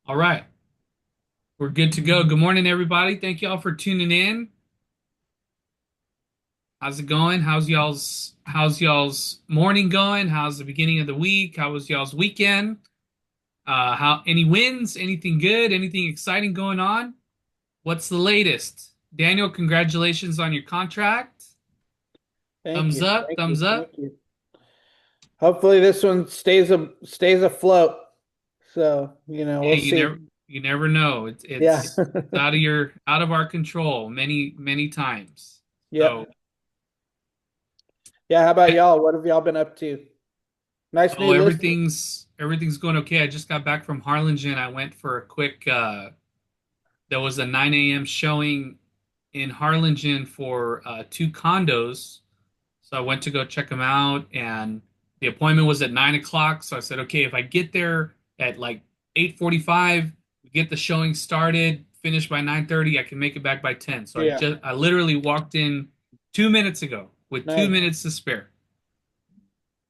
All right, we're good to go. Good morning, everybody. Thank y'all for tuning in. How's it going? How's y'all's morning going? How's the beginning of the week? How was y'all's weekend? How any wins? Anything good? Anything exciting going on? What's the latest? Daniel, congratulations on your contract. Thank Thumbs you. up, Thank you. thumbs Thank up. you. Hopefully this one stays afloat. So, Hey, we'll see. you never know. It's Yeah. it's out of our control many times. So Yep. Yeah, how about y'all? What have y'all been up to? Nice Oh, new listing. everything's going okay. I just got back from Harlingen. I went for a quick there was a 9 a.m. showing in Harlingen for two condos. So I went to go check them out and the appointment was at 9 o'clock. So I said, okay, if I get there at like 8:45, we get the showing started, finish by 9:30, I can make it back by 10. So Yeah. I literally walked in 2 minutes ago with two Nice. minutes to spare.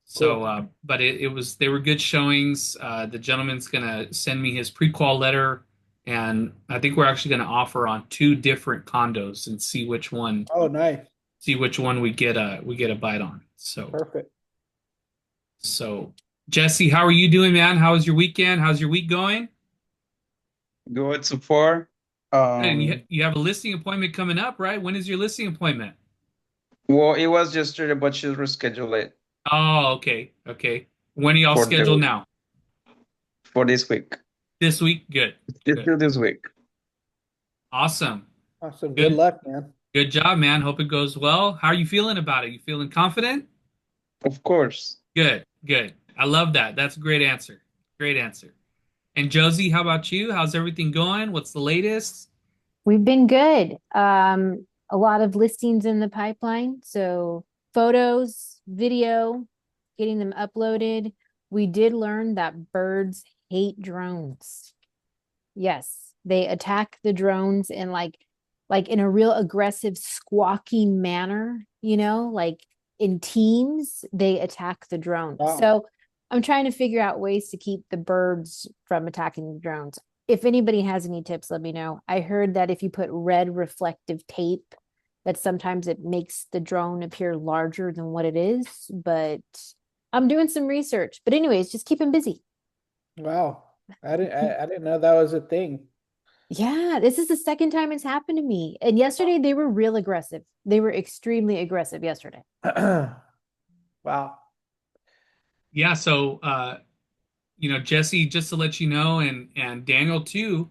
So, Cool. but they were good showings. The gentleman's gonna send me his pre-qual letter, and I think we're actually gonna offer on two different condos and Oh, nice. see which one we get a bite on. Perfect. So Jesse, how are you doing, man? How was your weekend? How's your week going? Good so far. Good. And Um, you have a listing appointment coming up, right? When is your listing appointment? well, it was yesterday, but she's rescheduled it Oh, okay, okay. When are y'all for scheduled the now? for this week. This week? Good, Just good, till this week. awesome, Awesome. Good good. luck, man. Good job, man. Hope it goes well. How are you feeling about it? You feeling confident? Of course. Good, good. I love that. That's a great answer. Great answer. And Josie, how about you? How's everything going? What's the latest? We've been good. A lot of listings in the pipeline. So photos, video, getting them uploaded. We did learn that birds hate drones. Yes, they attack the drones in like in a real aggressive squawking manner, like in teams, they attack the drone. Wow. So I'm trying to figure out ways to keep the birds from attacking the drones. If anybody has any tips, let me know. I heard that if you put red reflective tape, that sometimes it makes the drone appear larger than what it is, but I'm doing some research. But anyways, just keep them busy. Wow. I didn't know that was a thing. Yeah, this is the second time it's happened to me. And yesterday they were real aggressive. They were extremely aggressive yesterday. Wow. Yeah, so Jesse, just to let you know, and Daniel too,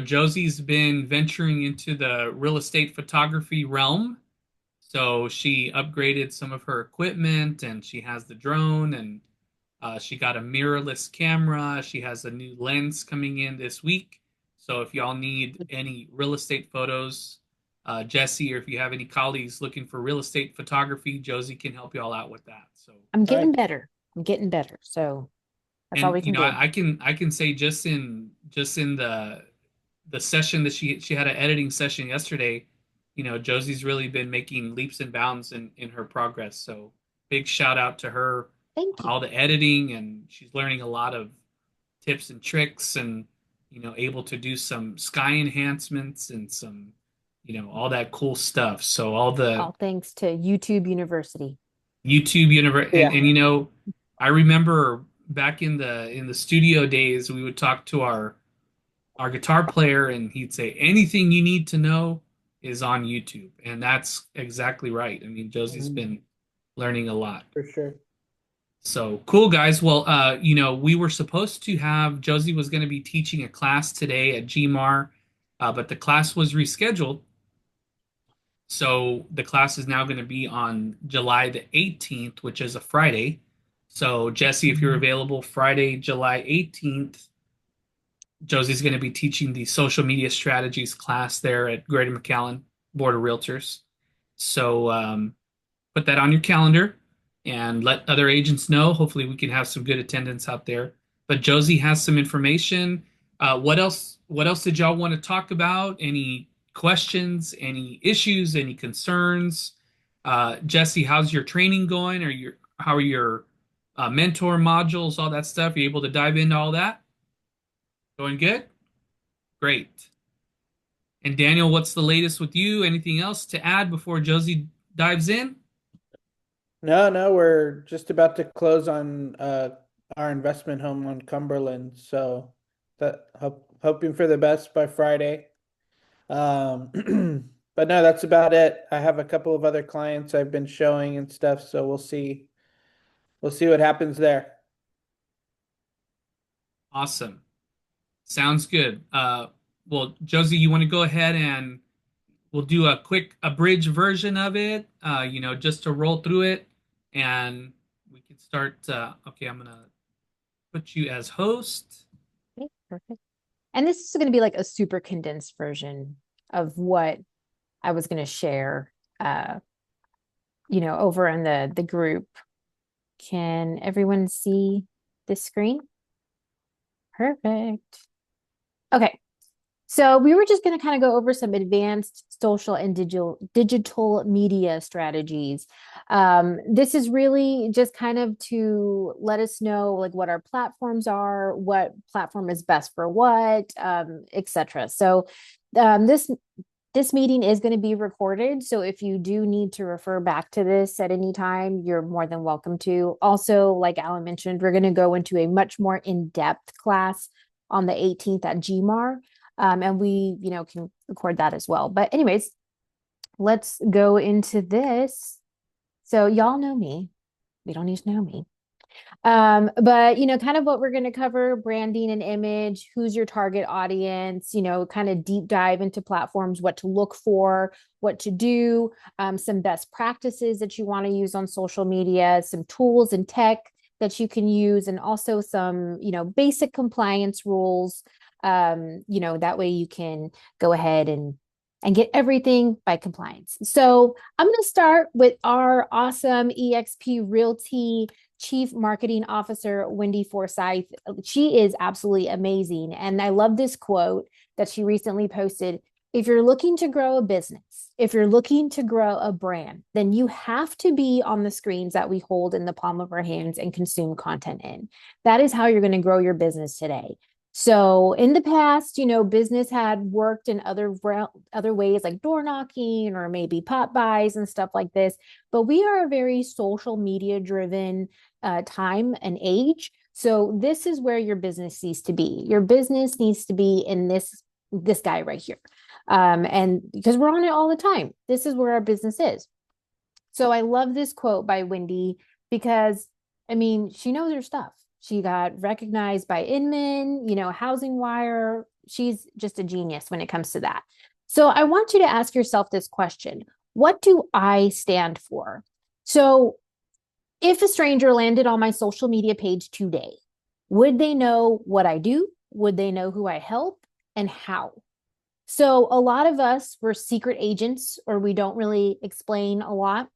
Josie's been venturing into the real estate photography realm. So she upgraded some of her equipment and she has the drone and she got a mirrorless camera. She has a new lens coming in this week. So if y'all need any real estate photos, Jesse, or if you have any colleagues looking for real estate photography, Josie can help y'all out with that. So, I'm Nice. getting better. I'm getting better. So that's all and we can do. I can say just in the session that she had an editing session yesterday, Josie's really been making leaps and bounds in her progress. So big shout out to her, Thank you. all the editing, and she's learning a lot of tips and tricks and able to do some sky enhancements and some all that cool stuff. So all the All thanks to YouTube University. YouTube universe Yeah. and I remember back in the studio days we would talk to our guitar player and he'd say anything you need to know is on YouTube, and that's exactly right. I mean, Josie's Mhm. been learning a lot. For sure. So cool, guys. Well, we were supposed to have Josie was going to be teaching a class today at GMAR, but the class was rescheduled. So the class is now going to be on July the 18th, which is a Friday. So Jesse, if you're available Friday, July 18th, Josie's going to be teaching the social media strategies class there at Greater McAllen Board of Realtors. So put that on your calendar and let other agents know. Hopefully, we can have some good attendance out there. But Josie has some information. What else? What else did y'all want to talk about? Any questions? Any issues? Any concerns? Jesse, how's your training going? How are your mentor modules? All that stuff? Are you able to dive into all that? Going good? Great. And Daniel, what's the latest with you? Anything else to add before Josie dives in? No, we're just about to close on our investment home on Cumberland, so hoping for the best by Friday. Um, but no, that's about it. I have a couple of other clients I've been showing and stuff, so we'll see. We'll see what happens there. Awesome. Sounds good. Well, Josie, you want to go ahead and we'll do a quick abridged version of it, just to roll through it, and we can start. Okay, I'm gonna put you as host. Okay, perfect. And this is going to be like a super condensed version of what I was going to share, over in the group. Can everyone see this screen? Perfect. Okay. So we were just going to kind of go over some advanced social and digital media strategies. This is really just kind of to let us know like what our platforms are, what platform is best for what, etc. So this meeting is going to be recorded. So if you do need to refer back to this at any time, you're more than welcome to. Also, like Alan mentioned, we're going to go into a much more in-depth class on the 18th at GMAR. And we, can record that as well. But anyways, let's go into this. So y'all know me. We don't need to know me. But kind of what we're going to cover: branding and image, who's your target audience, kind of deep dive into platforms, what to look for, what to do, some best practices that you want to use on social media, some tools and tech that you can use, and also some, basic compliance rules. That way you can go ahead and get everything by compliance. So I'm going to start with our awesome EXP Realty Chief Marketing Officer, Wendy Forsyth. She is absolutely amazing. And I love this quote that she recently posted. If you're looking to grow a business, if you're looking to grow a brand, then you have to be on the screens that we hold in the palm of our hands and consume content in. That is how you're going to grow your business today. So in the past, business had worked in other ways like door knocking or maybe pop buys and stuff like this. But we are a very social media driven time and age. So this is where your business needs to be. Your business needs to be in this guy right here. And because we're on it all the time, this is where our business is. So I love this quote by Wendy because, she knows her stuff. She got recognized by Inman, Housing Wire. She's just a genius when it comes to that. So I want you to ask yourself this question: what do I stand for? So if a stranger landed on my social media page today, would they know what I do? Would they know who I help and how? So a lot of us, we're secret agents, or we don't really explain a lot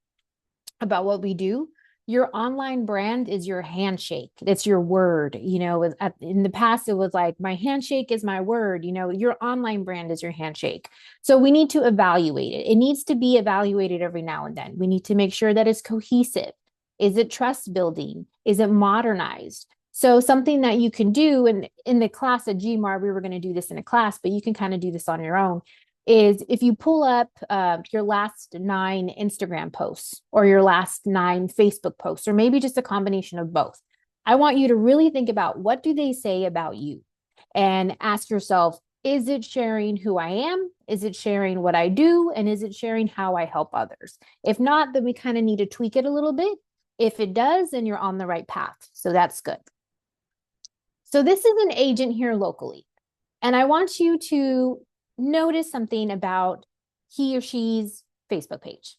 about what we do. Your online brand is your handshake. It's your word. In the past, it was like, my handshake is my word. Your online brand is your handshake. So we need to evaluate it. It needs to be evaluated every now and then. We need to make sure that it's cohesive. Is it trust building? Is it modernized? So something that you can do, and in the class at GMAR, we were going to do this in a class, but you can kind of do this on your own, is if you pull up your last 9 Instagram posts or your last 9 Facebook posts, or maybe just a combination of both. I want you to really think about, what do they say about you? And ask yourself, is it sharing who I am? Is it sharing what I do? And is it sharing how I help others? If not, then we kind of need to tweak it a little bit. If it does, then you're on the right path. So that's good. So this is an agent here locally. And I want you to notice something about he or she's Facebook page.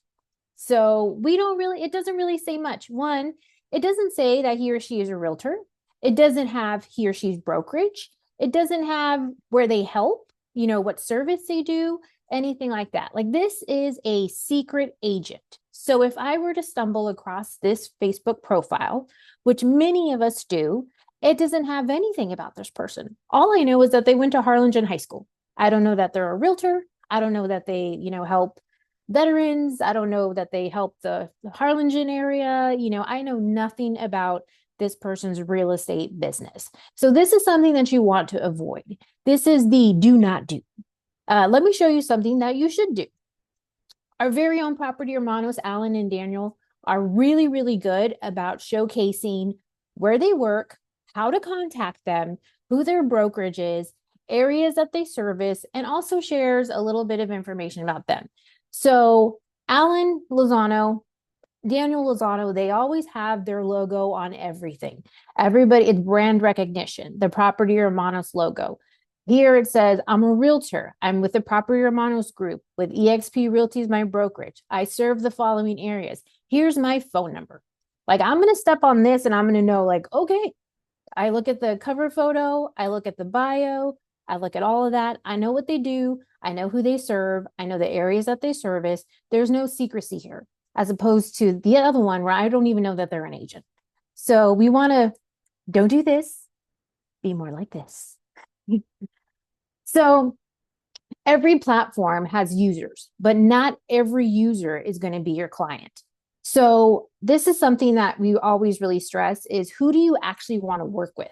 So it doesn't really say much. One, it doesn't say that he or she is a realtor. It doesn't have he or she's brokerage. It doesn't have where they help, what service they do, anything like that. Like, this is a secret agent. So if I were to stumble across this Facebook profile, which many of us do, it doesn't have anything about this person. All I know is that they went to Harlingen High School. I don't know that they're a realtor. I don't know that they, help veterans. I don't know that they help the Harlingen area. I know nothing about this person's real estate business. So this is something that you want to avoid. This is the do not do. Let me show you something that you should do. Our very own property hermanos, Alan and Daniel, are really, really good about showcasing where they work, how to contact them, who their brokerage is, areas that they service, and also shares a little bit of information about them. So Alan Lozano, Daniel Lozano, they always have their logo on everything. Everybody, it's brand recognition, the Property Hermanos logo. Here it says, I'm a realtor. I'm with the Property Hermanos group with eXp Realty is my brokerage. I serve the following areas. Here's my phone number. Like, I'm going to step on this and I'm going to know, like, okay, I look at the cover photo, I look at the bio, I look at all of that. I know what they do. I know who they serve. I know the areas that they service. There's no secrecy here, as opposed to the other one where I don't even know that they're an agent. So we want to, don't do this, be more like this. So every platform has users, but not every user is going to be your client. So this is something that we always really stress is, who do you actually want to work with?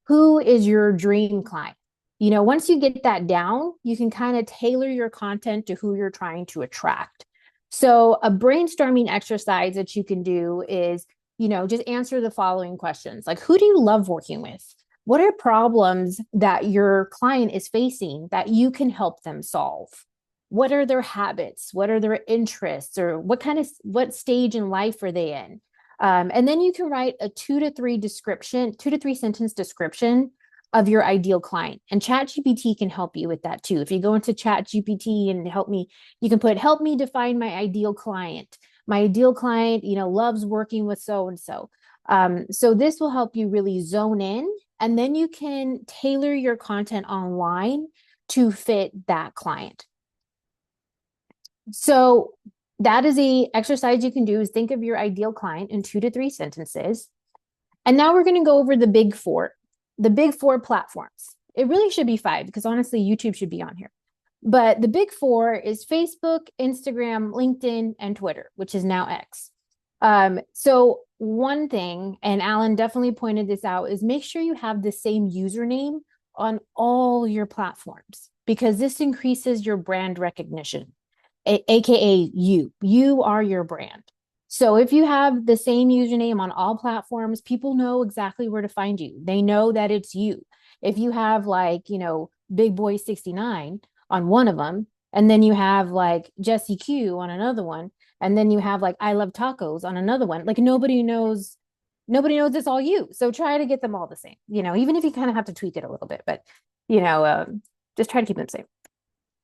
Who is your dream client? You know, once you get that down, you can kind of tailor your content to who you're trying to attract. So a brainstorming exercise that you can do is, you know, just answer the following questions. Like, who do you love working with? What are problems that your client is facing that you can help them solve? What are their habits? What are their interests? Or what stage in life are they in? And then you can write a 2 to 3 sentence description of your ideal client. And ChatGPT can help you with that too. If you go into ChatGPT and you can put, help me define my ideal client. My ideal client, you know, loves working with so-and-so. So this will help you really zone in, and then you can tailor your content online to fit that client. So that is a exercise you can do, is think of your ideal client in 2 to 3 sentences. And now we're going to go over the big four platforms. It really should be 5, because honestly, YouTube should be on here. But the big 4 is Facebook, Instagram, LinkedIn, and Twitter, which is now X. So one thing, and Alan definitely pointed this out, is make sure you have the same username on all your platforms, because this increases your brand recognition, aka you are your brand. So if you have the same username on all platforms, people know exactly where to find you. They know that it's you. If you have, like, you know, Big Boy 69 on one of them, and then you have like Jessie Q on another one, and then you have like I Love Tacos on another one, like nobody knows it's all you. So try to get them all the same, you know, even if you kind of have to tweak it a little bit, but you know, just try to keep them safe.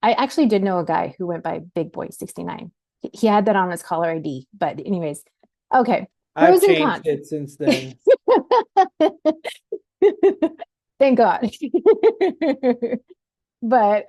I actually did know a guy who went by Big Boy 69. He had that on his caller ID, but anyways, okay. I've Pros and changed cons. it since then. Thank God. But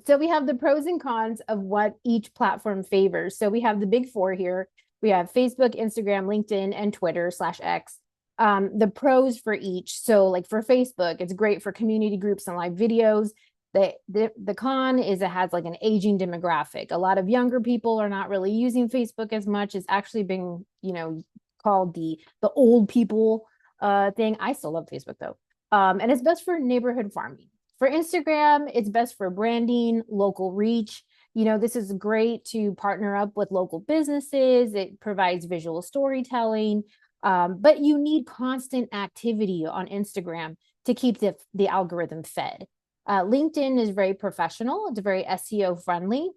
so we have the pros and cons of what each platform favors. So we have the big 4 here. We have Facebook, Instagram, LinkedIn, and Twitter /X. The pros for each. So like for Facebook, it's great for community groups and live videos. The con is it has like an aging demographic. A lot of younger people are not really using Facebook as much. It's actually been, you know, called the old people thing. I still love Facebook though. And it's best for neighborhood farming. For Instagram, it's best for branding, local reach. You know, this is great to partner up with local businesses. It provides visual storytelling, but you need constant activity on Instagram to keep the algorithm fed. LinkedIn is very professional. It's very SEO friendly.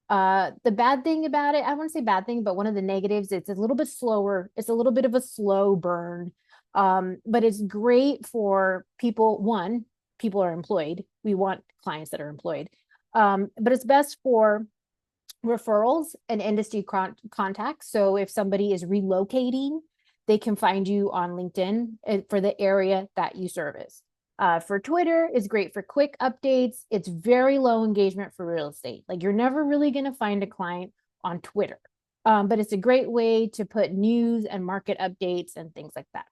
The bad thing about it, I wouldn't say bad thing, but one of the negatives, it's a little bit slower. It's a little bit of a slow burn, but it's great for people. One, people are employed. We want clients that are employed. But it's best for referrals and industry contacts. So if somebody is relocating, they can find you on LinkedIn for the area that you service. For Twitter, it's great for quick updates. It's very low engagement for real estate. Like you're never really going to find a client on Twitter, but it's a great way to put news and market updates and things like that.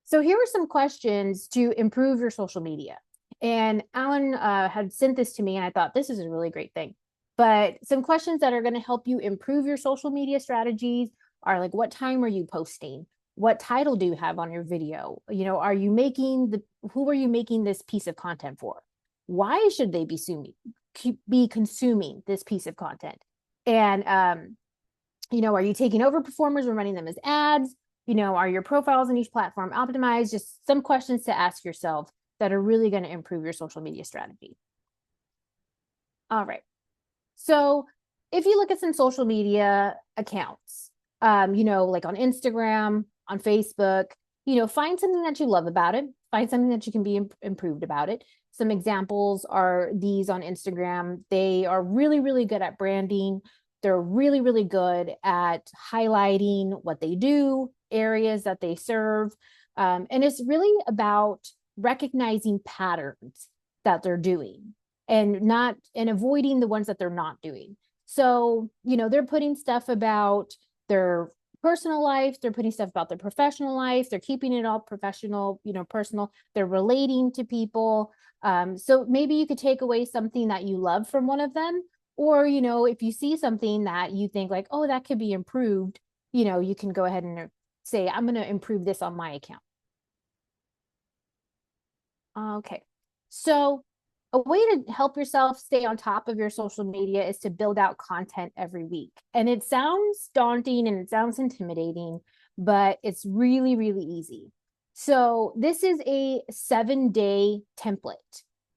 So here are some questions to improve your social media. And Alan had sent this to me, and I thought this is a really great thing. But some questions that are going to help you improve your social media strategies are like, what time are you posting? What title do you have on your video? You know, are you making who are you making this piece of content for? Why should they be consuming this piece of content? And you know, are you taking over performers and running them as ads? You know, are your profiles in each platform optimized? Just some questions to ask yourself that are really going to improve your social media strategy. All right. So if you look at some social media accounts, you know, like on Instagram, on Facebook, you know, find something that you love about it. Find something that you can be improved about it. Some examples are these on Instagram. They are really, really good at branding. They're really, really good at highlighting what they do, areas that they serve. And it's really about recognizing patterns that they're doing and avoiding the ones that they're not doing. So, you know, they're putting stuff about their personal life, they're putting stuff about their professional life, they're keeping it all professional, you know, personal, they're relating to people. So maybe you could take away something that you love from one of them, or, you know, if you see something that you think like, oh, that could be improved, you know, you can go ahead and say, I'm going to improve this on my account. Okay. So a way to help yourself stay on top of your social media is to build out content every week. And it sounds daunting and it sounds intimidating, but it's really, really easy. So this is a 7-day template.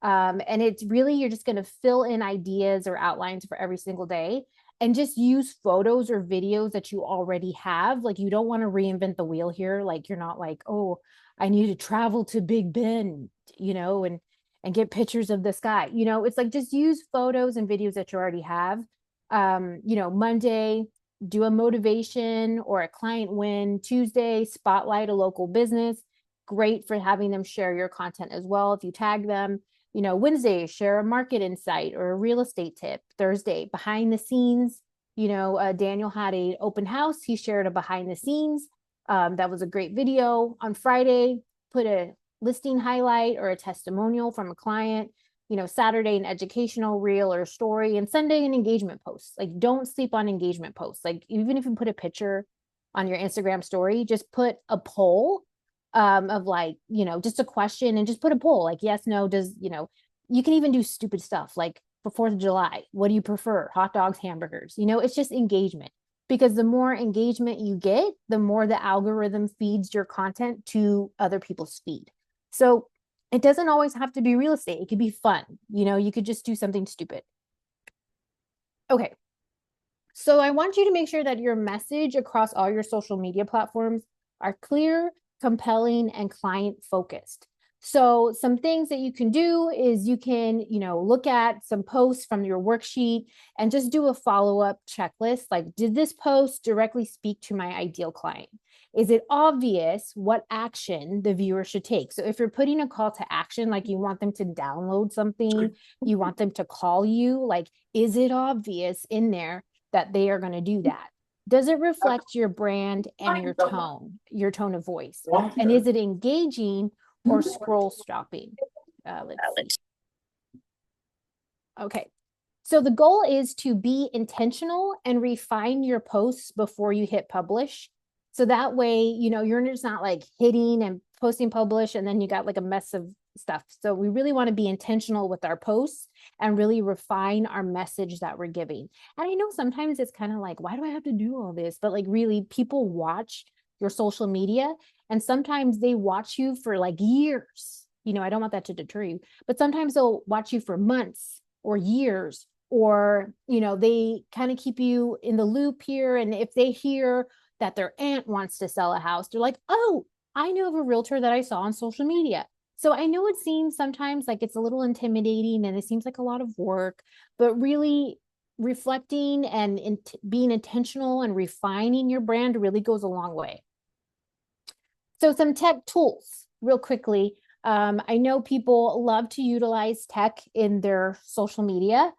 And it's really, you're just going to fill in ideas or outlines for every single day and just use photos or videos that you already have. Like, you don't want to reinvent the wheel here. Like, you're not like, oh, I need to travel to Big Ben, you know, and get pictures of the sky. You know, it's like, just use photos and videos that you already have. You know, Monday, do a motivation or a client win. Tuesday, spotlight a local business. Great for having them share your content as well if you tag them. You know, Wednesday, share a market insight or a real estate tip. Thursday, behind the scenes. You know, Daniel had an open house. He shared a behind the scenes. That was a great video. On Friday, put a listing highlight or a testimonial from a client. You know, Saturday, an educational reel or story, and Sunday, an engagement post. Like, don't sleep on engagement posts. Like, even if you put a picture on your Instagram story, just put a poll of, like, you know, just a question, and just put a poll like yes, no, does, you know, you can even do stupid stuff like, for 4th of July, what do you prefer? Hot dogs, hamburgers? You know, it's just engagement, because the more engagement you get, the more the algorithm feeds your content to other people's feed. So it doesn't always have to be real estate. It could be fun. You know, you could just do something stupid. Okay. So I want you to make sure that your message across all your social media platforms are clear, compelling, and client focused. So some things that you can do is you can, you know, look at some posts from your worksheet and just do a follow-up checklist. Like, did this post directly speak to my ideal client? Is it obvious what action the viewer should take? So if you're putting a call to action, like you want them to download something, you want them to call you, like, is it obvious in there that they are going to do that? Does it reflect your brand and your tone of voice? And is it engaging or scroll stopping? Let's see. Okay. So the goal is to be intentional and refine your posts before you hit publish. So that way, you know, you're just not like hitting and posting publish and then you got like a mess of stuff. So we really want to be intentional with our posts and really refine our message that we're giving. And I know sometimes it's kind of like, why do I have to do all this? But like, really, people watch your social media and sometimes they watch you for like years. You know, I don't want that to deter you, but sometimes they'll watch you for months or years, or, you know, they kind of keep you in the loop here. And if they hear that their aunt wants to sell a house, they're like, oh, I know of a realtor that I saw on social media. So I know it seems sometimes like it's a little intimidating and it seems like a lot of work, but really reflecting and being intentional and refining your brand really goes a long way. So some tech tools real quickly. I know people love to utilize tech in their social media.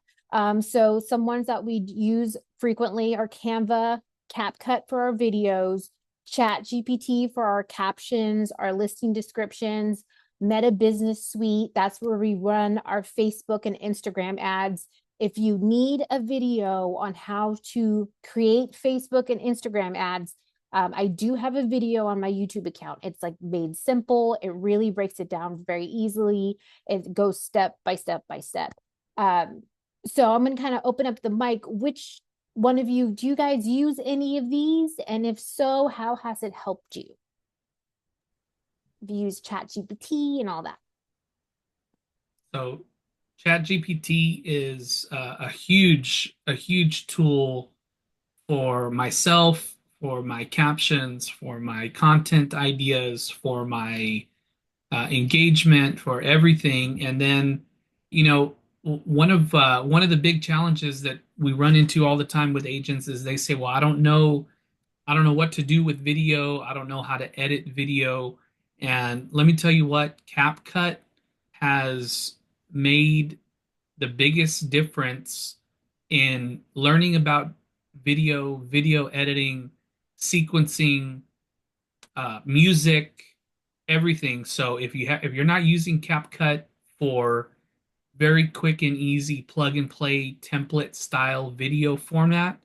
So some ones that we use frequently are Canva, CapCut for our videos, ChatGPT for our captions, our listing descriptions, Meta Business Suite. That's where we run our Facebook and Instagram ads. If you need a video on how to create Facebook and Instagram ads, I do have a video on my YouTube account. It's like made simple. It really breaks it down very easily. It goes step by step by step. So I'm going to kind of open up the mic. Which one of you, do you guys use any of these? And if so, how has it helped you? Have you used ChatGPT and all that? So ChatGPT is a huge tool for myself, for my captions, for my content ideas, for my engagement, for everything. And then, you know, one of the big challenges that we run into all the time with agents is they say, "Well, I don't know what to do with video. I don't know how to edit video." And let me tell you what, CapCut has made the biggest difference in learning about video editing, sequencing, music, everything. So if you're not using CapCut for very quick and easy plug and play template style video format,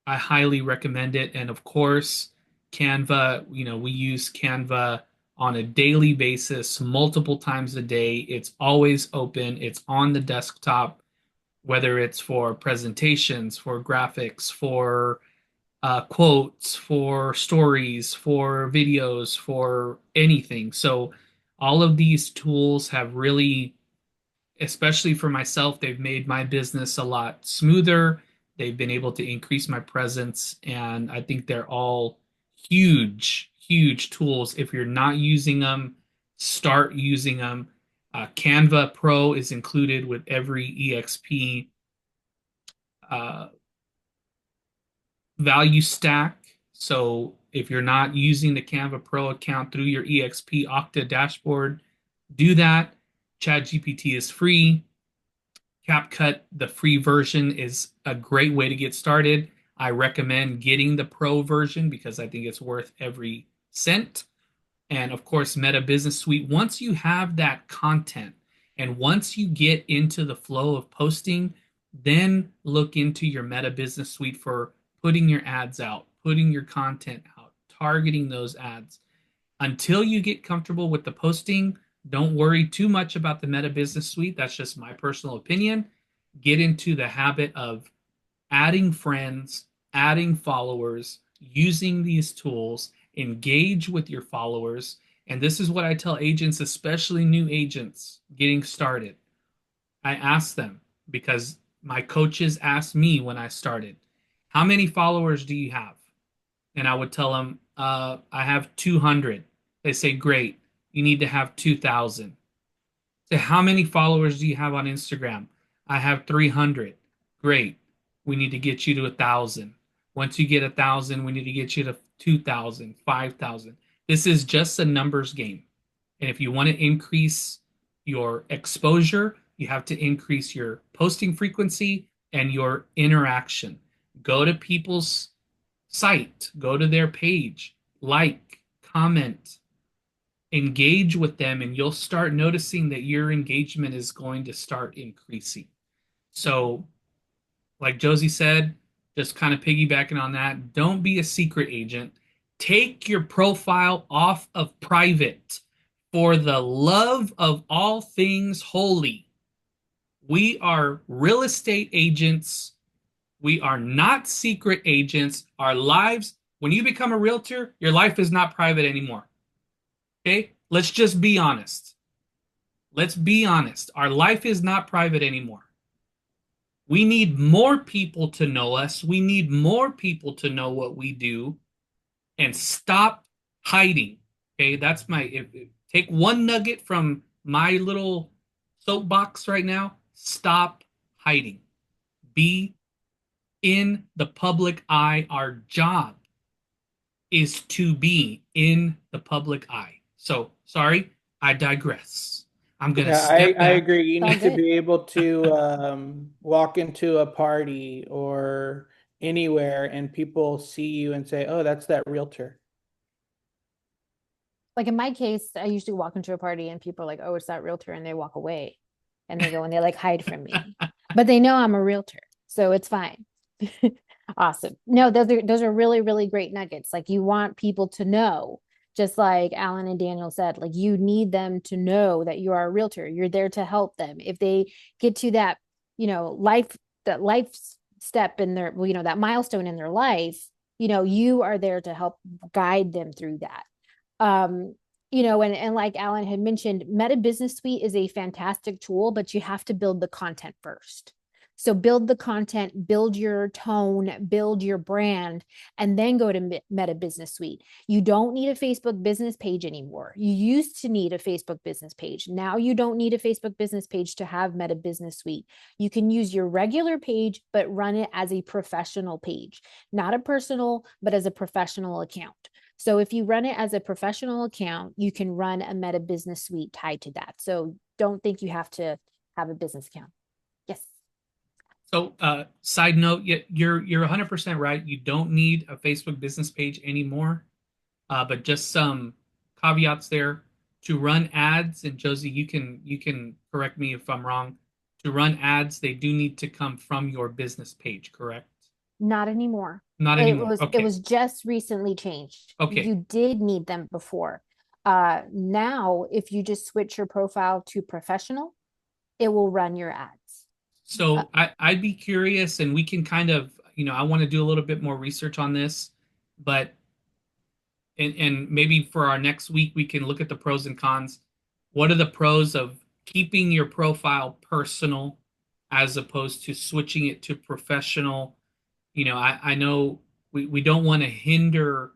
I highly recommend it. And of course, Canva, we use Canva on a daily basis, multiple times a day. It's always open, it's on the desktop, whether it's for presentations, for graphics, for quotes, for stories, for videos, for anything. So, all of these tools have really, especially for myself, they've made my business a lot smoother. They've been able to increase my presence, and I think they're all huge tools. If you're not using them, start using them. Canva Pro is included with every EXP uh, value stack. So if you're not using the Canva Pro account through your EXP Okta dashboard, do that. ChatGPT is free. CapCut, the free version, is a great way to get started. I recommend getting the pro version because I think it's worth every cent. And of course, Meta Business Suite. Once you have that content and once you get into the flow of posting, then look into your Meta Business Suite for putting your ads out, putting your content out, targeting those ads. Until you get comfortable with the posting, don't worry too much about the Meta Business Suite. That's just my personal opinion. Get into the habit of adding friends, adding followers, using these tools, engage with your followers. And this is what I tell agents, especially new agents getting started. I ask them because my coaches asked me when I started, "How many followers do you have?" And I would tell them, "I have 200. They say, "Great, you need to have 2,000. Say, "How many followers do you have on Instagram?" "I have 300. Great, we need to get you to 1,000. Once you get 1,000, we need to get you to 2,000, 5,000. This is just a numbers game. And if you want to increase your exposure, you have to increase your posting frequency and your interaction. Go to people's site, go to their page, like, comment, engage with them, and you'll start noticing that your engagement is going to start increasing. So, like Josie said, just kind of piggybacking on that, don't be a secret agent. Take your profile off of private for the love of all things holy. We are real estate agents. We are not secret agents. Our lives, when you become a realtor, your life is not private anymore. Okay? Let's just be honest. Let's be honest. Our life is not private anymore. We need more people to know us. We need more people to know what we do and stop hiding. Okay? That's take one nugget from my little soapbox right now. Stop hiding. Be in the public eye. Our job is to be in the public eye. So, sorry, I digress. I'm going to Yeah, step I back. agree. You All need to good. be able to walk into a party or anywhere and people see you and say, "Oh, that's that realtor." Like in my case, I usually walk into a party and people are like, "Oh, it's that realtor," and they walk away and they go and they like hide from me. But they know I'm a realtor, so it's fine. Awesome. No, those are really, really great nuggets. Like you want people to know, just like Alan and Daniel said, like you need them to know that you are a realtor. You're there to help them. If they get to that, that life step in their, that milestone in their life, you are there to help guide them through that. And like Alan had mentioned, Meta Business Suite is a fantastic tool, but you have to build the content first. So build the content, build your tone, build your brand, and then go to Meta Business Suite. You don't need a Facebook business page anymore. You used to need a Facebook business page. Now you don't need a Facebook business page to have Meta Business Suite. You can use your regular page, but run it as a professional page, not a personal, but as a professional account. So if you run it as a professional account, you can run a Meta Business Suite tied to that. So don't think you have to have a business account. Yes. So, side note, you're 100% right. You don't need a Facebook business page anymore. But just some caveats there. To run ads, and Josie, you can correct me if I'm wrong. To run ads, they do need to come from your business page, correct? Not anymore. Not It anymore. was Okay. just recently changed. Okay. You did need them before. Now if you just switch your profile to professional, it will run your ads. So I'd be curious, and we can kind of, I want to do a little bit more research on this, but and maybe for our next week we can look at the pros and cons. What are the pros of keeping your profile personal as opposed to switching it to professional? I know we don't want to hinder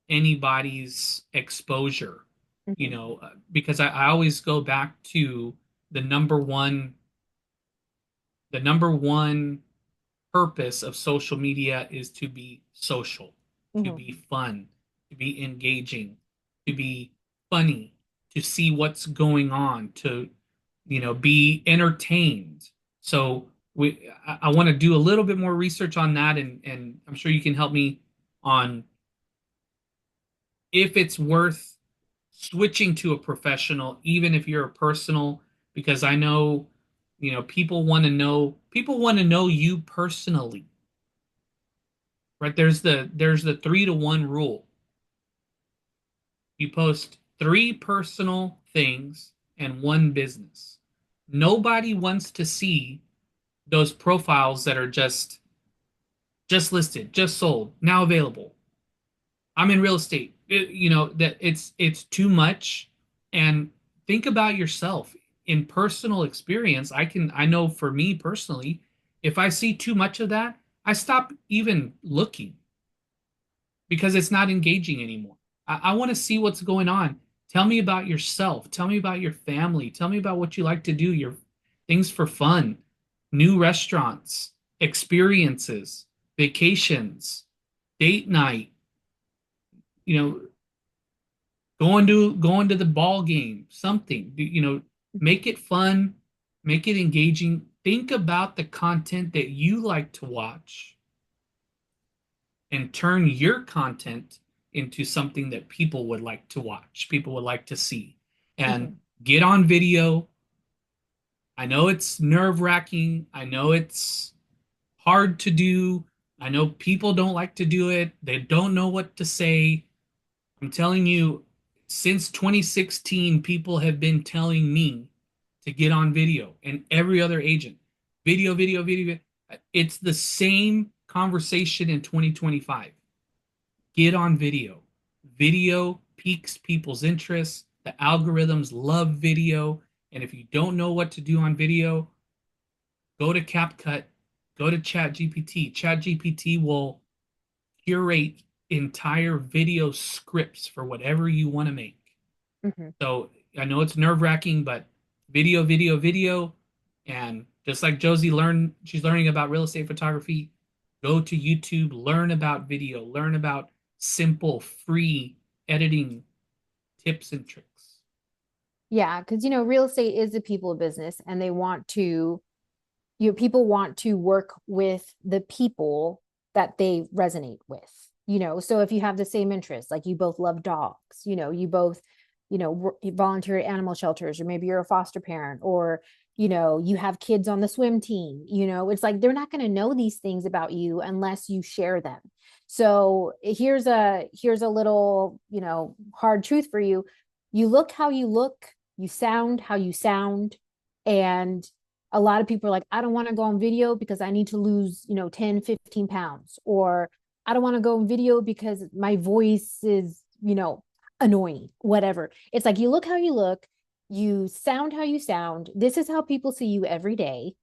anybody's exposure, because I always go back to the number one the number one purpose of social media is to be social, to be fun, to be engaging, to be funny, to see what's going on, to be entertained. So I want to do a little bit more research on that, and I'm sure you can help me on if it's worth switching to a professional, even if you're a personal, because I know, people want to know you personally, right? There's the 3-to-1 rule. You post 3 personal things and 1 business. Nobody wants to see those profiles that are just listed, just sold, now available. I'm in real estate. That it's too much. And think about yourself. In personal experience, I know for me personally, if I see too much of that, I stop even looking because it's not engaging anymore. I want to see what's going on. Tell me about yourself. Tell me about your family. Tell me about what you like to do, your things for fun, new restaurants, experiences, vacations, date night, going to the ball game, something, make it fun, make it engaging. Think about the content that you like to watch and turn your content into something that people would like to watch, people would like to see, and get on video. I know it's nerve-wracking. I know it's hard to do. I know people don't like to do it. They don't know what to say. I'm telling you, since 2016, people have been telling me to get on video, and every other agent. Video, video, video. It's the same conversation in 2025. Get on video. Video piques people's interest. The algorithms love video. And if you don't know what to do on video, go to CapCut, go to ChatGPT. ChatGPT will curate entire video scripts for whatever you want to make. So I know it's nerve-wracking, but video, video, video. And just like Josie she's learning about real estate photography, go to YouTube, learn about video, learn about simple, free editing tips and tricks. Yeah, because real estate is a people business, and they want to, people want to work with the people that they resonate with. So if you have the same interests, like you both love dogs, you both, volunteer at animal shelters, or maybe you're a foster parent, or you have kids on the swim team. It's like they're not going to know these things about you unless you share them. So here's a little, hard truth for you. You look how you look, you sound how you sound. And a lot of people are like, I don't want to go on video because I need to lose, 10, 15 pounds. Or I don't want to go on video because my voice is, annoying, whatever. It's like, you look how you look, you sound how you sound. This is how people see you every day,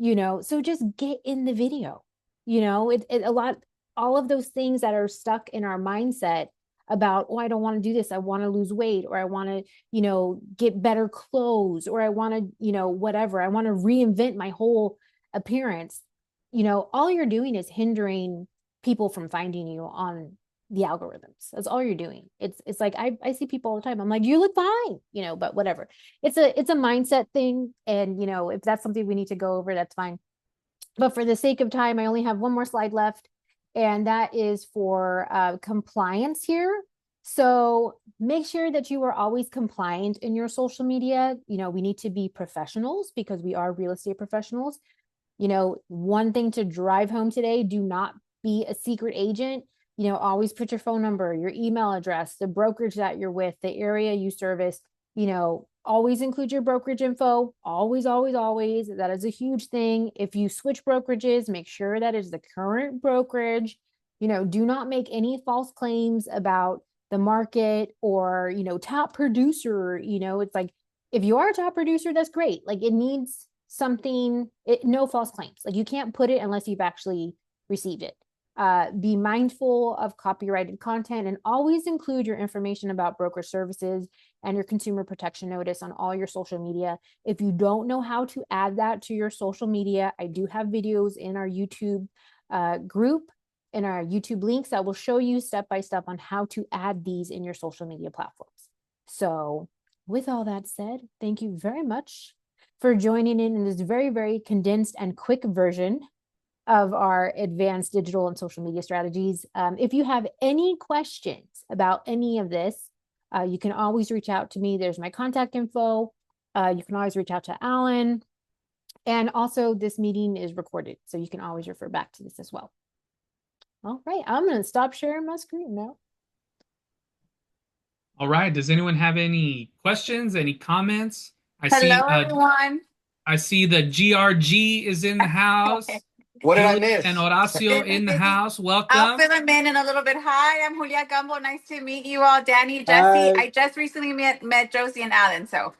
so just get in the video. A lot, all of those things that are stuck in our mindset about, oh, I don't want to do this, I want to lose weight, or I want to get better clothes, or I want to whatever, I want to reinvent my whole appearance. All you're doing is hindering people from finding you on the algorithms. That's all you're doing. It's like I see people all the time, I'm like, you look fine, but whatever. It's a mindset thing, and if that's something we need to go over, that's fine. But for the sake of time, I only have one more slide left, and that is for compliance here. So make sure that you are always compliant in your social media. We need to be professionals because we are real estate professionals. One thing to drive home today: do not be a secret agent. Always put your phone number, your email address, the brokerage that you're with, the area you service. Always include your brokerage info. Always, always, always. That is a huge thing. If you switch brokerages, make sure that is the current brokerage. Do not make any false claims about the market or, top producer. It's like, if you are a top producer, that's great. Like, it needs something, no false claims. Like, you can't put it unless you've actually received it. Be mindful of copyrighted content, and always include your information about broker services and your consumer protection notice on all your social media. If you don't know how to add that to your social media, I do have videos in our YouTube group, in our YouTube links, that will show you step by step on how to add these in your social media platforms. So with all that said, thank you very much for joining in this very, very condensed and quick version of our advanced digital and social media strategies. If you have any questions about any of this, you can always reach out to me. There's my contact info. You can always reach out to Alan. And also, this meeting is recorded, so you can always refer back to this as well. All right, I'm going to stop sharing my screen now. All right. Does anyone have any questions, any comments? Hello, everyone. I see the GRG is in the house. What did I Julie miss? and Horacio in the house. I'll Welcome. fill them in a little bit. Hi, I'm Julia Gumbo. Nice to meet you all. Danny, Jesse. Hi. I just recently met Josie and Alan, so.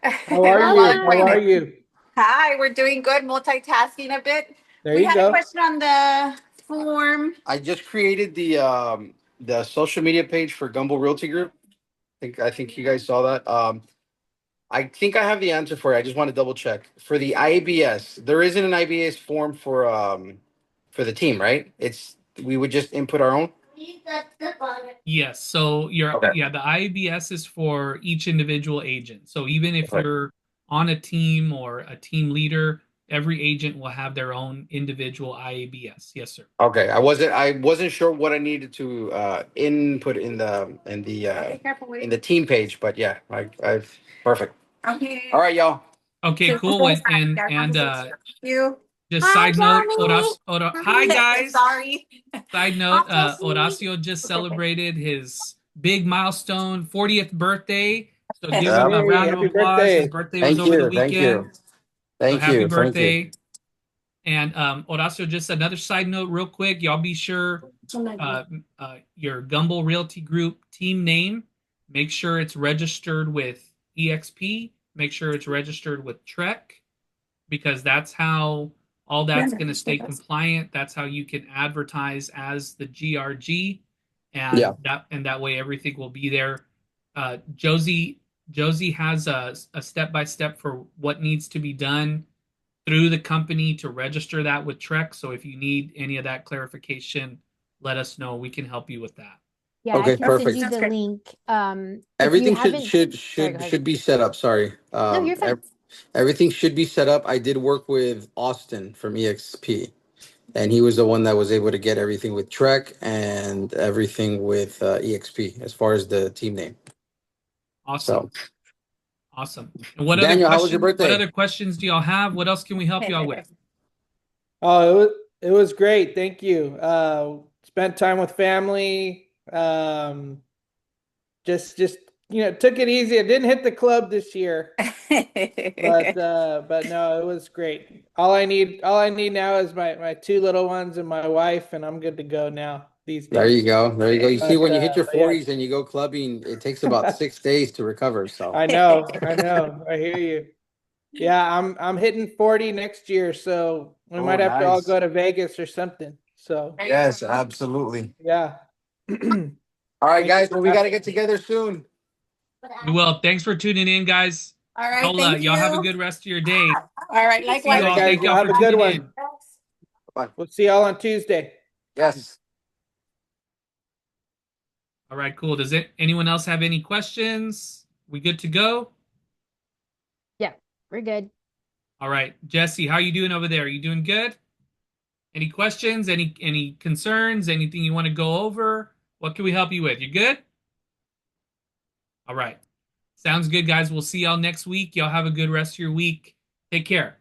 How are a you? lot of How are acquaintance. you? Hi, we're doing good, multitasking a bit. There We you had go. a question on the form. I just created the social media page for Gumbo Realty Group. I think you guys saw that. I think I have the answer for it. I just want to double check. For the IABS, there isn't an IABS form for the team, right? We would just input our own. Yes. So Okay. the IABS is for each individual agent. So even if Okay. you're on a team or a team leader, every agent will have their own individual IABS. Yes, sir. Okay. I wasn't sure what I needed to input in the team page, but yeah, I've perfect. Okay. All right, y'all. Okay, cool. And you. just Hi, side note, Johnny. hi guys. Sorry. Side note, Hi, Josie. Horacio just celebrated his big milestone, 40th birthday. So give Yeah. him a Hey, round of happy applause. birthday. His birthday was Thank over the you. Thank weekend. you. Thank So happy you. birthday. Thank you. And Horacio, just another side note real quick. Y'all be sure your Gumbo Realty Group team name, make sure it's registered with EXP. Make sure it's registered with Trek, because that's how all that's going to stay compliant. That's how you can advertise as the GRG, and Yeah. that way everything will be there. Josie has a step-by-step for what needs to be done through the company to register that with Trek. So if you need any of that clarification, let us know. We can help you with that. Yeah, Okay, I can perfect. send you That's the great. link. If Everything you haven't, should Sorry, go ahead. should be set up. Sorry. No, you're fine. Everything should be set up. I did work with Austin from EXP, and he was the one that was able to get everything with Trek and everything with EXP as far as the team name. Awesome. So, Awesome. And what Daniel, other how was your questions? What birthday? other questions do y'all have? What else can we help y'all with? Oh, it was great. Thank you. Spent time with family. Just took it easy. I didn't hit the club this year, but no, it was great. All I need now is my two little ones and my wife, and I'm good to go now these There you days. go. There you go. You see, when you hit your But yeah. 40s and you go clubbing, it takes about 6 days to recover. So I know. I hear you. Yeah, I'm hitting 40 next year, so we Oh, might have to all nice. go to Vegas or something. So yes, absolutely. yeah. All right, Thank guys. you Well, for we got to having get together soon. We will. Thanks for tuning in, guys. All right, Y'all, thank y'all have a you. good rest of your day. All right, See All right, y'all. likewise. guys. Thank Y'all y'all have for a good tuning one. in. We'll see y'all on Tuesday. Yes. All right, cool. Does anyone else have any questions? We good to go? Yeah, we're good. All right, Jesse, how you doing over there? Are you doing good? Any questions? Any concerns? Anything you want to go over? What can we help you with? You good? All right. Sounds good, guys. We'll see y'all next week. Y'all have a good rest of your week. Take care.